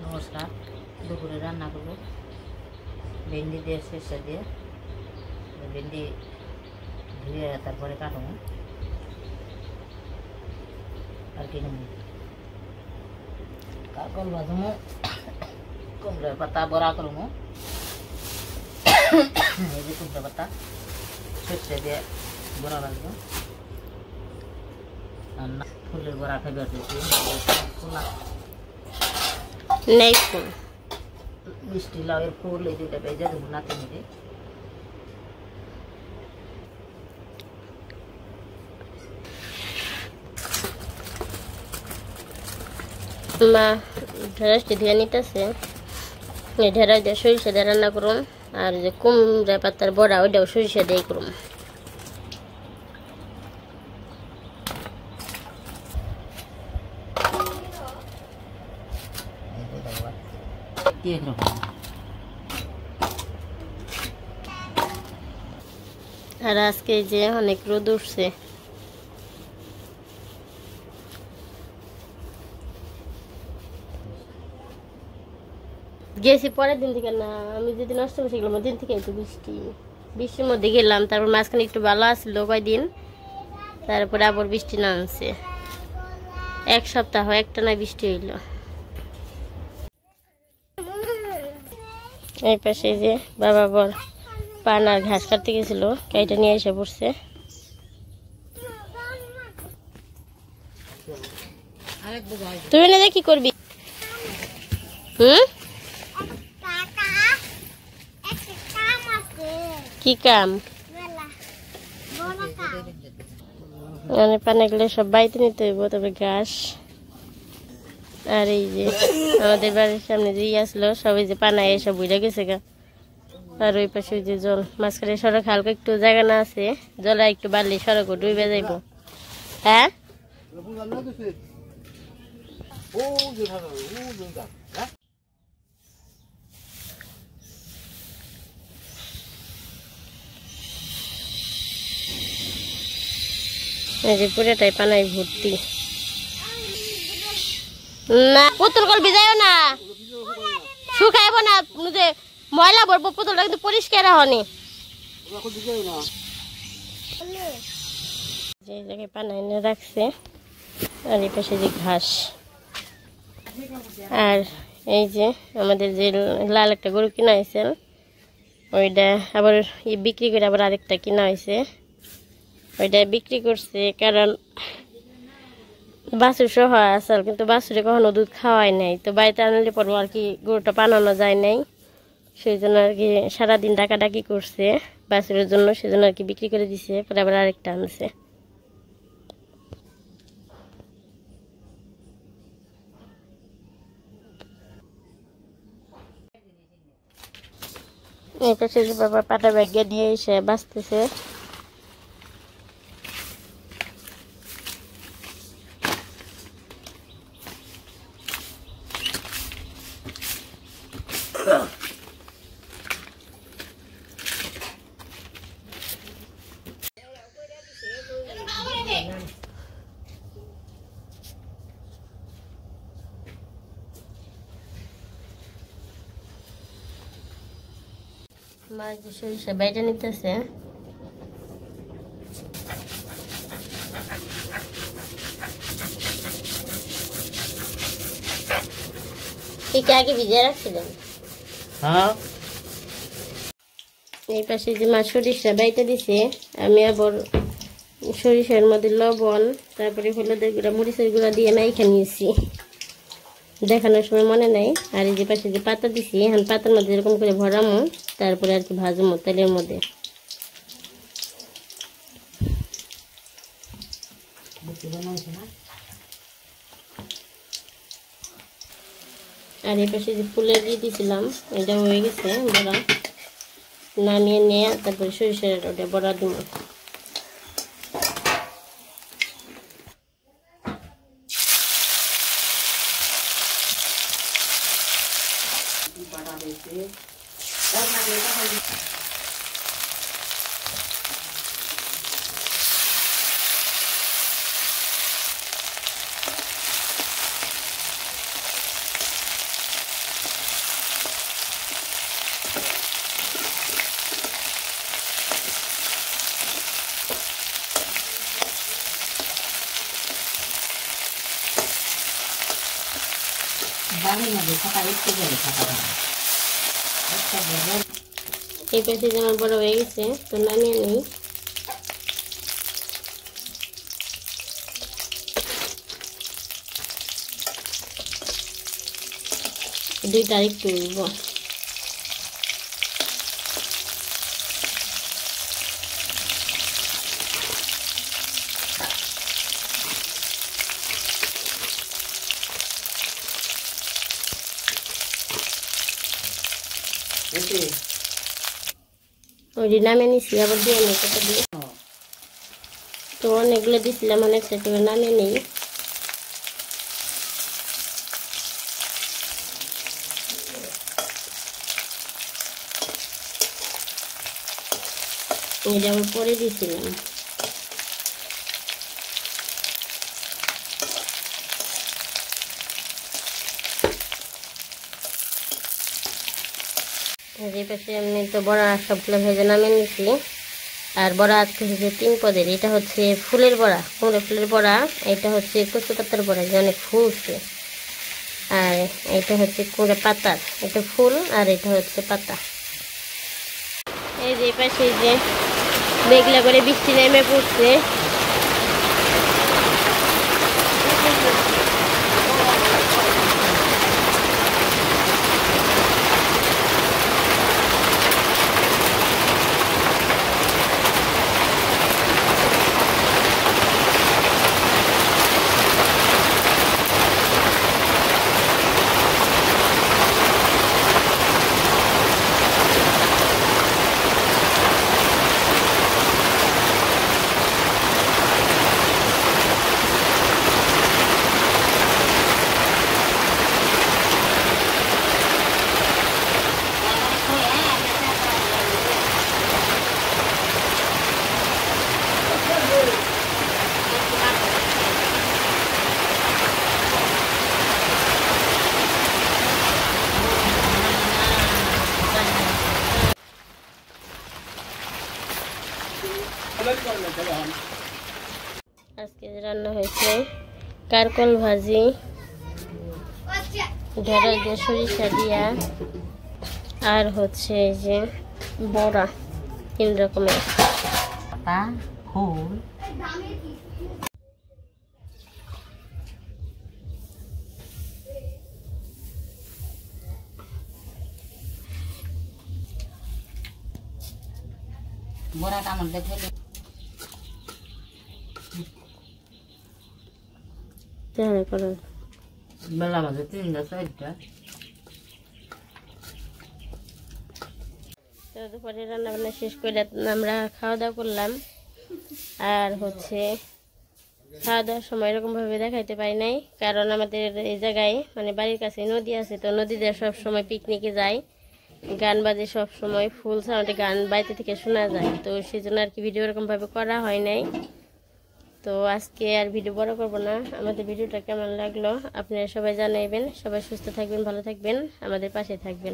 নমস্কার। দুপুরে রান্না করবো ভেন্ডি দিয়ে সরষে দিয়ে। ভেন্ডি ধুয়ে তারপরে কাটবো আর কি নেব কাকল ভাজবো, কুমড়োর পাতা বড়া করবো। এই যে কুমড়ো পাতা সরষে দিয়ে বড়া ভাজবো। আর না ফুলের বড়া খাইবে নেই ফুল মিষ্টি লাউয়ের ফুল এই দুইটা ভেজে দেবো নাতে নিতে। মা ঢেঁড়সটি ধুয়ে নিতেছে। ঢেঁড়স দিয়ে সরিষা দিয়ে রান্না করুন, আর যে কুমড়া পাতার বড়া ওইটাও সরিষা দিয়ে করুন। আর আজকে যে অনেক রোদ উঠছে। গেছি পরের দিন থেকে, না আমি যেদিন নষ্ট বসে গেলাম ওই দিন থেকে একটু বৃষ্টির মধ্যে গেলাম। তারপর মাঝখানে একটু ভালো আসলো কয়দিন, তারপরে আবার বৃষ্টি নামছে। এক সপ্তাহ একটা না বৃষ্টি হইল। এই পাশে যে বাবা বর পান আর ঘাস কাটতে গেছিল, কাইটা নিয়ে এসে পড়ছে। তুই না কি করবি? কি কাম? পানা গুলো সব বাইতে নিতে হইব, তবে ঘাস। আর এই যে আমাদের বাড়ির সামনে যে আসলো সবাই যে পানা এসে বুঝে গেছে গা। আর ওই পাশে যে জল, মাঝখানে সড়ক হালকা একটু জায়গা না আছে, জলে একটু বাড়লে সড়ক ডুবে যাইব। হ্যাঁ এই যে পুরোটাই পানায় ভর্তি। না পুতুল কল ভিজাইও না, শুকাইব না, যে ময়লা ভরবো পুতুলটা কিন্তু পরিষ্কার হয়নি। যে জায়গায় পানা এনে রাখছে, আর এই পাশে যে ঘাস। আর এই যে আমাদের যে লাল একটা গরু কিনা হয়েছে, ওইটা আবার বিক্রি করে আবার আরেকটা কিনা হয়েছে। ওইটা বিক্রি করছে কারণ বাছুর সহ আসল, কিন্তু বাছুরে কখনো দুধ খাওয়াই নাই। তো বাড়িতে আনলে পড়বো আর কি গরুটা পানানো যায় নাই, সেই জন্য আর কি সারাদিন ডাকাডাকি করছে বাছুরের জন্য, সেই জন্য আর কি বিক্রি করে দিছে। পরে আবার আরেকটা আনছে। এই পাশে যে বাবা পাটা ব্যাগে নিয়ে এসে বাঁচতেছে। মা যে সরিষা বাইটা নিতেছে। ঠিক আগে ভিজে রাখছিলেন? হ্যাঁ। এই পাশে যে মা সরিষা বাইটা দিছে, আমি আবার সরিষার মধ্যে লবণ, তারপরে হলুদের গুঁড়া, মরিচের গুঁড়া দিয়ে মাইখা নিয়েছি, দেখানোর সময় মনে নাই। আর এই যে পাশে যে পাতা দিছি, এখন পাতার মধ্যে এরকম করে ভরামো, তারপরে আর কি ভাজমো তেলের মধ্যে। আর এই পাশে যে ফুলের দিয়ে দিয়েছিলাম, এটা হয়ে গেছে বড়া। নামিয়ে নিয়ে তারপরে সরিষার ওটা বড়া দিব। বাড়ির মধ্যে থাকা একটু গেলে থাকা ভালো। এই পাশে যেমন বড় হয়ে গেছে, তো নামিয়ে নিই। দুইটা একটু উঠব। ওই নামিয়ে নিচ্ছি, আবার দিয়ে নেই কত দিয়ে। তো অনেকগুলো দিচ্ছিলাম, অনেক সেট করে নামিয়ে নেই। এটা আবার পরে দিয়েছিলাম। এই পাশে আমি তো বড়া সবগুলো ভেজে নামিয়ে নিচ্ছি। আর বড়া আজকে হচ্ছে 3 পদের। এটা হচ্ছে ফুলের বড়া, কুমড়ো ফুলের বড়া। এটা হচ্ছে কচু পাতার বড়া, যে অনেক ফুলছে। আর এটা হচ্ছে কুমড়ো পাতার, এটা ফুল আর এটা হচ্ছে পাতা। এই যে পাশে যে মেঘলা করে বৃষ্টি নেমে পড়ছে। আজকে রান্না হয়েছে কারকল ভাজি, ঢেঁড়স দিয়ে সরিষা দিয়া, আর হচ্ছে এই যে বড়া 3 রকমের। ফুল বড়া কামড় দেখে বেলা বাজে 3টা 4টা। তো দুপুরে রান্না বান্না শেষ করে আমরা খাওয়া দাওয়া করলাম। আর হচ্ছে খাওয়া দাওয়ার সময় এরকমভাবে দেখাইতে পারি নাই, কারণ আমাদের এই জায়গায় মানে বাড়ির কাছে নদী আছে। তো নদীতে সব সময় পিকনিকে যায়, গান বাজে সব সময়, ফুল সাউন্ডে গান বাইরে থেকে শোনা যায়। তো সেই জন্য আর কি ভিডিও এরকমভাবে করা হয় নাই। তো আজকে আর ভিডিও বড় করব না। আমাদের ভিডিওটা কেমন লাগলো আপনারা সবাই জানাইবেন। সবাই সুস্থ থাকবেন, ভালো থাকবেন, আমাদের পাশে থাকবেন।